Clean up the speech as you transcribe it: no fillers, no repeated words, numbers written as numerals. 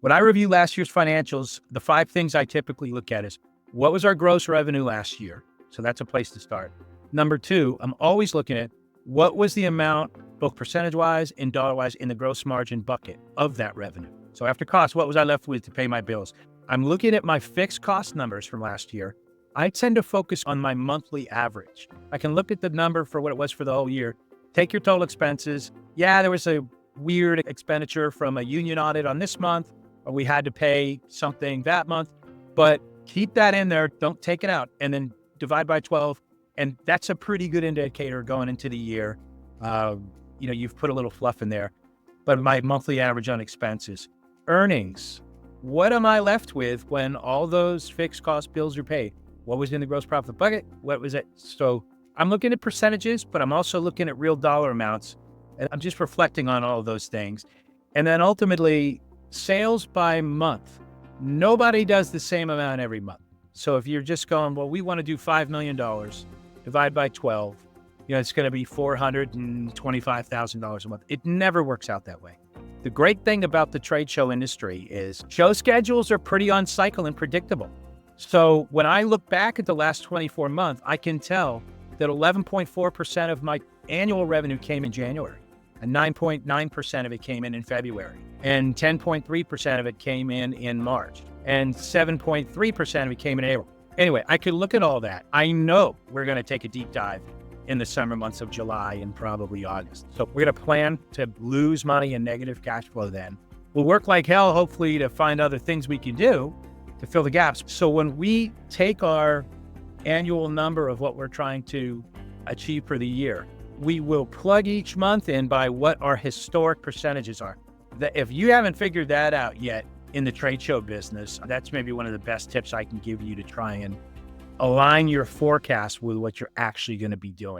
When I review last year's financials, the 5 things I typically look at is what was our gross revenue last year? So that's a place to start. Number 2, I'm always looking at what was the amount, both percentage-wise and dollar-wise, in the gross margin bucket of that revenue. So after cost, what was I left with to pay my bills? I'm looking at my fixed cost numbers from last year. I tend to focus on my monthly average. I can look at the number for what it was for the whole year, take your total expenses. Yeah, there was a weird expenditure from a union audit on this month, or we had to pay something that month, but keep that in there. Don't take it out, and then divide by 12. And that's a pretty good indicator going into the year. You've put a little fluff in there, but my monthly average on expenses, earnings, what am I left with when all those fixed cost bills are paid? What was in the gross profit bucket? What was it? So I'm looking at percentages, but I'm also looking at real dollar amounts, and I'm just reflecting on all of those things. And then ultimately, sales by month. Nobody does the same amount every month. So if you're just going, well, we want to do $5 million, divide by 12, it's going to be $425,000 a month. It never works out that way. The great thing about the trade show industry is show schedules are pretty on cycle and predictable. So when I look back at the last 24 months, I can tell that 11.4% of my annual revenue came in January, and 9.9% of it came in February, and 10.3% of it came in March, and 7.3% of it came in April. Anyway, I could look at all that. I know we're going to take a deep dive in the summer months of July and probably August. So we're going to plan to lose money and negative cash flow then. We'll work like hell, hopefully, to find other things we can do to fill the gaps. So when we take our annual number of what we're trying to achieve for the year, we will plug each month in by what our historic percentages are. If you haven't figured that out yet in the trade show business, that's maybe one of the best tips I can give you to try and align your forecast with what you're actually going to be doing.